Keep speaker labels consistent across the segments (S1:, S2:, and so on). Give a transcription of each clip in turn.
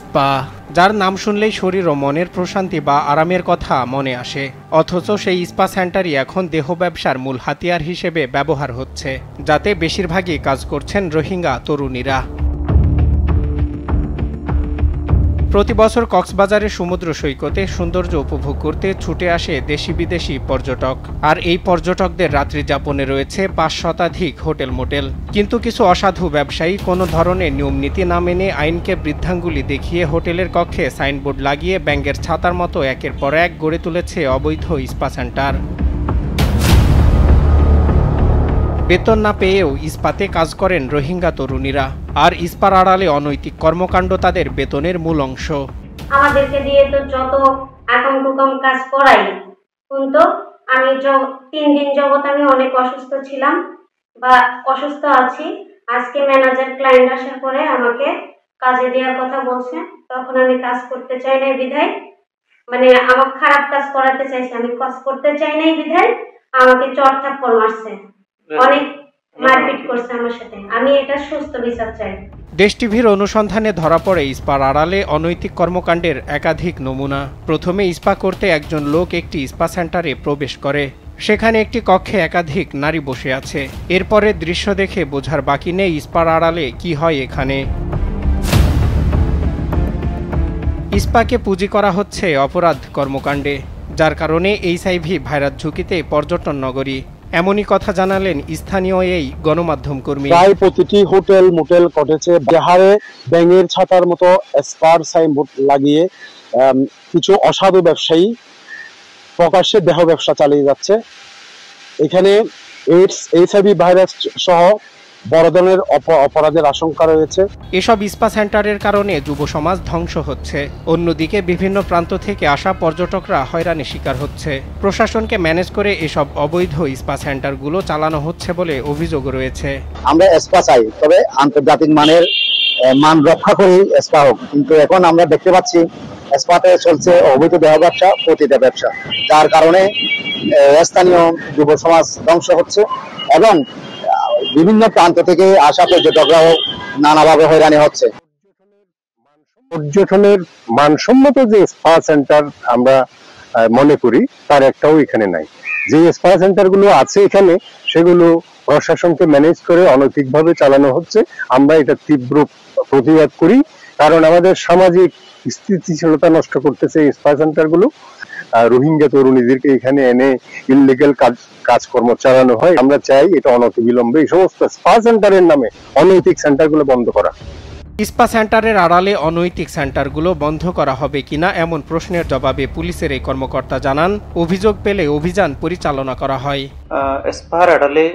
S1: Spa, যার নাম শুনলেই শরীর ও মনের প্রশান্তি বা আরামের কথা মনে আসে, অথচ সেই স্পা সেন্টারই এখন দেহ ব্যবসার মূল হাতিয়ার হিসেবে ব্যবহার হচ্ছে, যাতে বেশিরভাগই কাজ করছেন রোহিঙ্গা তরুণীরা। প্রতি বছর কক্সবাজারের সমুদ্র সৈকতে সৌন্দর্য উপভোগ করতে ছুটে আসে দেশি বিদেশি পর্যটক, আর এই পর্যটকদের রাত্রি যাপনে রয়েছে ৫ শতাধিক হোটেল মোটেল। কিন্তু কিছু অসাধু ব্যবসায়ী কোনো ধরনের নিয়মনীতি না মেনে আইনকে বৃদ্ধাঙ্গুলি দেখিয়ে হোটেলের কক্ষে সাইনবোর্ড লাগিয়ে ব্যাঙের ছাতার মতো একের পর এক গড়ে তুলেছে অবৈধ স্পা সেন্টার। বেতন না পেয়েও স্পাতে কাজ করেন রোহিঙ্গা তরুণীরা, আর স্পার আড়ালে অনৈতিক কর্মকাণ্ড তাদের বেতনের মূল অংশ।
S2: আমাদেরকে দিয়ে তো যত আকাম কুকাম কাজ করাই, কিন্তু আমি ৩ দিন যাবত আমি অনেক অসুস্থ ছিলাম বা অসুস্থ আছি। আজকে ম্যানেজার ক্লায়েন্ট আসার পরে আমাকে কাজে দেওয়ার কথা বলছে, তখন আমি কাজ করতে চাই নাই বিধায়, মানে আমার খারাপ কাজ করাতে চাইছে, আমি কাজ করতে চাই নাই বিধায় আমাকে চড় থাপ্পড় মারছে, অনেক মারপিট করছে আমার সাথে। আমি এটা সুস্থ বিচার চাই।
S1: দেশ টিভির অনুসন্ধানে ধরা পড়ে স্পার আড়ালে অনৈতিক কর্মকাণ্ডের একাধিক নমুনা। প্রথমে স্পা করতে একজন লোক একটি স্পা সেন্টারে প্রবেশ করে, সেখানে একটি কক্ষে একাধিক নারী বসে আছে। এরপরে দৃশ্য দেখে বোঝার বাকি নেই স্পার আড়ালে কি হয় এখানে। স্পাকে পুঁজি করা হচ্ছে অপরাধ কর্মকাণ্ডে, যার কারণে HIV ভাইরাস ঝুঁকিতে পর্যটন নগরী। এমনই কথা জানালেন স্থানীয় এই গণমাধ্যম কর্মী।
S3: প্রায় প্রতিটি হোটেল মোটেল কটেছে বিহারে ব্যাঙের ছাতার মতো স্পার সাইনবোর্ড লাগিয়ে কিছু অসাধু ব্যবসায়ী প্রকাশ্যে দেহ ব্যবসা চালিয়ে যাচ্ছে। এখানে HIV ভাইরাস সহ বড় ধরনের অপরাধের আশঙ্কা রয়েছে।
S1: এসব স্পা সেন্টারের কারণে যুব সমাজ ধ্বংস হচ্ছে, অন্যদিকে বিভিন্ন প্রান্ত থেকে আসা পর্যটকরা হয়রানির শিকার হচ্ছে। প্রশাসনকে ম্যানেজ করে এসব অবৈধ স্পা সেন্টারগুলো চালানো হচ্ছে বলে অভিযোগ রয়েছে।
S4: আমরা স্পা চাই, তবে আন্তর্জাতিক মানের মান রক্ষা করি স্পা হোক, কিন্তু এখন আমরা দেখতে পাচ্ছি স্পাতে চলছে অবৈধ দেহ ব্যবসা, পতিতা ব্যবসা, যার কারণে স্থানীয় যুব সমাজ ধ্বংস হচ্ছে এবং বিভিন্ন প্রান্ত থেকে আসা পর্যটকরাও নানাভাবে হয়রানি হচ্ছে।
S3: পর্যটনের মানসম্মত যে স্পা সেন্টার আমরা মনে করি তার একটাও এখানে নাই। যে স্পা সেন্টার গুলো আছে এখানে, সেগুলো প্রশাসনকে ম্যানেজ করে অনৈতিকভাবে চালানো হচ্ছে। আমরা এটা তীব্র প্রতিবাদ করি, কারণ আমাদের সামাজিক স্থিতিশীলতা নষ্ট করতেছে এই স্পা সেন্টার গুলো। রোহিঙ্গা তরুণীদেরকে এখানে এনে ইললিগাল কাজকর্ম চালানো হয়। আমরা চাই এটা অনতিবিলম্বে এই সমস্ত স্পা সেন্টারের নামে অনৈতিক সেন্টারগুলো বন্ধ করা।
S1: স্পা সেন্টারের আড়ালে অনৈতিক সেন্টারগুলো বন্ধ করা হবে কিনা এমন প্রশ্নের জবাবে পুলিশের এই কর্মকর্তা জানান, অভিযোগ পেলে অভিযান পরিচালনা করা হয়।
S5: স্পার আড়ালে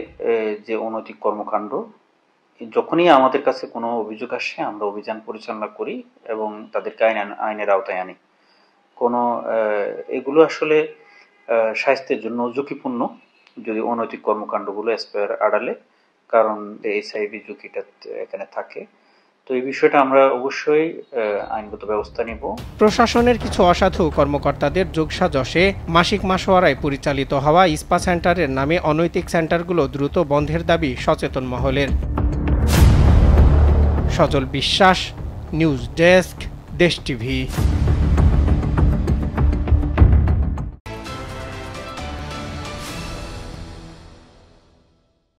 S5: যে অনৈতিক কর্মকাণ্ড, যখনই আমাদের কাছে কোনো অভিযোগ আসে আমরা অভিযান পরিচালনা করি এবং তাদেরকে আইনের আওতায় আনি। এগুলো আসলে স্বাস্থ্যের জন্য ঝুঁকিপূর্ণ যদি অনৈতিক কর্মকাণ্ডগুলো স্পার আড়ালে, কারণ HIV ঝুঁকিটা এখানে থাকে। তো এই বিষয়টা আমরা অবশ্যই আইনগত ব্যবস্থা নিব।
S1: প্রশাসনের কিছু অসাধু কর্মকর্তাদের যোগসাজশে মাসিক মাসোয়ারায় পরিচালিত হওয়া স্পা সেন্টারের নামে অনৈতিক সেন্টারগুলো দ্রুত বন্ধের দাবি সচেতন মহলের। সজল বিশ্বাস, নিউজ ডেস্ক, দেশ টিভি।